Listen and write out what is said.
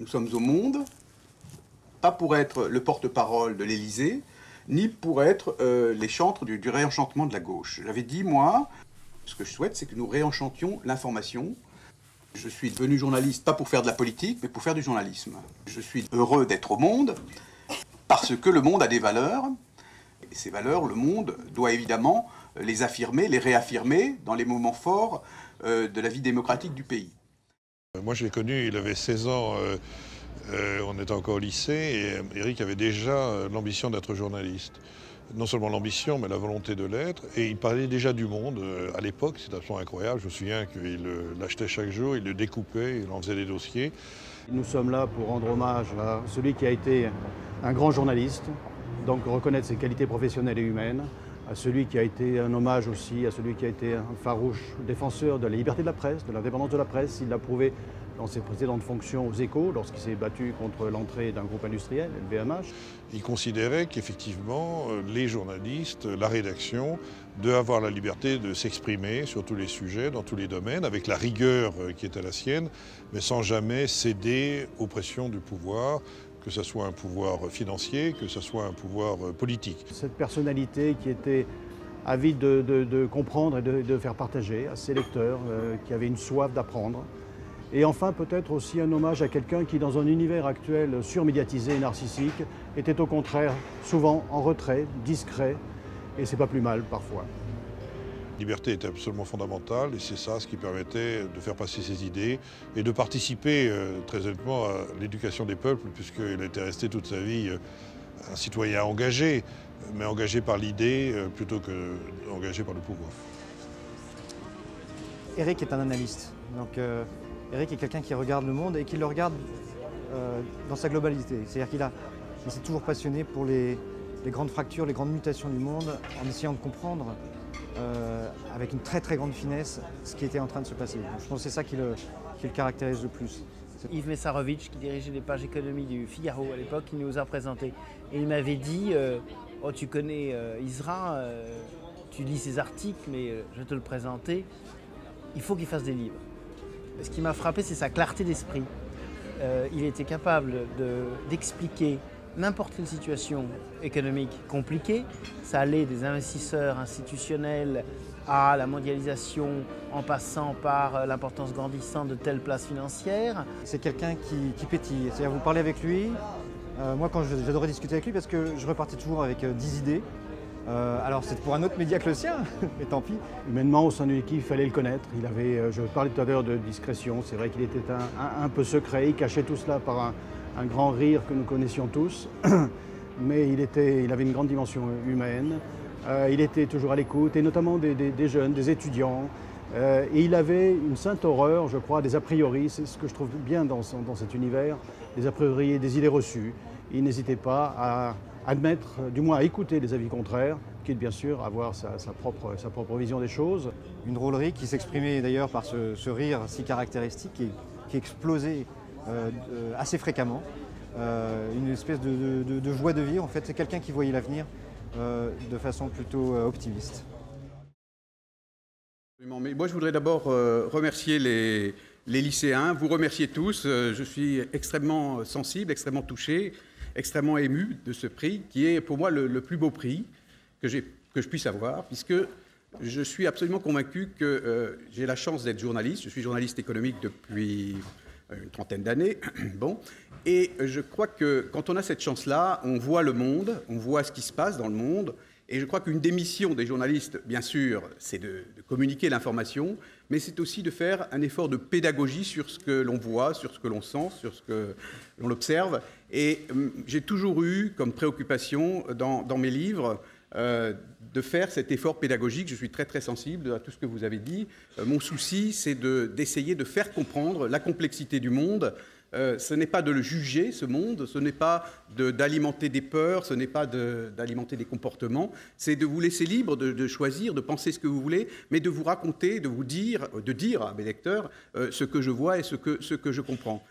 Nous sommes au monde, pas pour être le porte-parole de l'Élysée, ni pour être les chantres du réenchantement de la gauche. J'avais dit, moi, ce que je souhaite, c'est que nous réenchantions l'information. Je suis devenu journaliste, pas pour faire de la politique, mais pour faire du journalisme. Je suis heureux d'être au monde, parce que le monde a des valeurs. Et ces valeurs, le monde doit évidemment les affirmer, les réaffirmer dans les moments forts de la vie démocratique du pays. Moi, je l'ai connu, il avait 16 ans, on était encore au lycée, et Éric avait déjà l'ambition d'être journaliste. Non seulement l'ambition, mais la volonté de l'être. Et il parlait déjà du monde. À l'époque, c'est absolument incroyable. Je me souviens qu'il l'achetait chaque jour, il le découpait, il en faisait des dossiers. Nous sommes là pour rendre hommage à celui qui a été un grand journaliste, donc reconnaître ses qualités professionnelles et humaines, à celui qui a été un hommage aussi, à celui qui a été un farouche défenseur de la liberté de la presse, de l'indépendance de la presse. Il l'a prouvé dans ses précédentes fonctions aux Échos, lorsqu'il s'est battu contre l'entrée d'un groupe industriel, le LVMH. Il considérait qu'effectivement, les journalistes, la rédaction, devaient avoir la liberté de s'exprimer sur tous les sujets, dans tous les domaines, avec la rigueur qui était la sienne, mais sans jamais céder aux pressions du pouvoir, que ce soit un pouvoir financier, que ce soit un pouvoir politique. Cette personnalité qui était avide de comprendre et de faire partager à ses lecteurs, qui avait une soif d'apprendre. Et enfin, peut-être aussi un hommage à quelqu'un qui, dans un univers actuel surmédiatisé et narcissique, était au contraire souvent en retrait, discret, et c'est pas plus mal parfois. La liberté était absolument fondamentale et c'est ça ce qui permettait de faire passer ses idées et de participer très honnêtement à l'éducation des peuples, puisqu'il était resté toute sa vie un citoyen engagé, mais engagé par l'idée plutôt qu'engagé par le pouvoir. Éric est un analyste. Donc, Éric est quelqu'un qui regarde le monde et qui le regarde dans sa globalité. C'est-à-dire qu'il s'est toujours passionné pour les grandes fractures, les grandes mutations du monde, en essayant de comprendre avec une très très grande finesse ce qui était en train de se passer. Donc, je pense que c'est ça qui le caractérise le plus. Yves Messarovitch, qui dirigeait les pages économie du Figaro à l'époque, qui nous a présenté. Et il m'avait dit oh, tu connais Isra, tu lis ses articles, mais je vais te le présenter. Il faut qu'il fasse des livres. Ce qui m'a frappé, c'est sa clarté d'esprit. Il était capable d'expliquer n'importe quelle situation économique compliquée. Ça allait des investisseurs institutionnels à la mondialisation, en passant par l'importance grandissante de telle place financière. C'est quelqu'un qui pétille. C'est-à-dire, vous parlez avec lui. Moi, j'adorais discuter avec lui parce que je repartais toujours avec 10 idées. Alors, c'est pour un autre média que le sien, mais tant pis. Humainement, au sein d'une équipe, il fallait le connaître. Je parlais tout à l'heure de discrétion. C'est vrai qu'il était un peu secret. Il cachait tout cela par un grand rire que nous connaissions tous. Mais il avait une grande dimension humaine. Il était toujours à l'écoute, et notamment des jeunes, des étudiants. Et il avait une sainte horreur, je crois, des a priori. C'est ce que je trouve bien dans cet univers, des a priori et des idées reçues. Il n'hésitait pas à admettre, du moins à écouter les avis contraires, quitte bien sûr à avoir sa propre vision des choses. Une drôlerie qui s'exprimait d'ailleurs par ce rire si caractéristique et qui explosait assez fréquemment. Une espèce de joie de vivre, en fait. C'est quelqu'un qui voyait l'avenir de façon plutôt optimiste. Mais moi, je voudrais d'abord remercier les lycéens, vous remercier tous. Je suis extrêmement sensible, extrêmement touché, extrêmement ému de ce prix, qui est pour moi le plus beau prix que je puisse avoir, puisque je suis absolument convaincu que j'ai la chance d'être journaliste. Je suis journaliste économique depuis une trentaine d'années. Bon. Et je crois que quand on a cette chance-là, on voit le monde, on voit ce qui se passe dans le monde. Et je crois qu'une des missions des journalistes, bien sûr, c'est de communiquer l'information, mais c'est aussi de faire un effort de pédagogie sur ce que l'on voit, sur ce que l'on sent, sur ce que l'on observe. Et j'ai toujours eu comme préoccupation dans mes livres de faire cet effort pédagogique. Je suis très très sensible à tout ce que vous avez dit. Mon souci, c'est d'essayer de faire comprendre la complexité du monde. Ce n'est pas de le juger, ce monde, ce n'est pas d'alimenter des peurs, ce n'est pas d'alimenter des comportements, c'est de vous laisser libre de choisir, de penser ce que vous voulez, mais de vous raconter, de dire à mes lecteurs ce que je vois et ce que je comprends.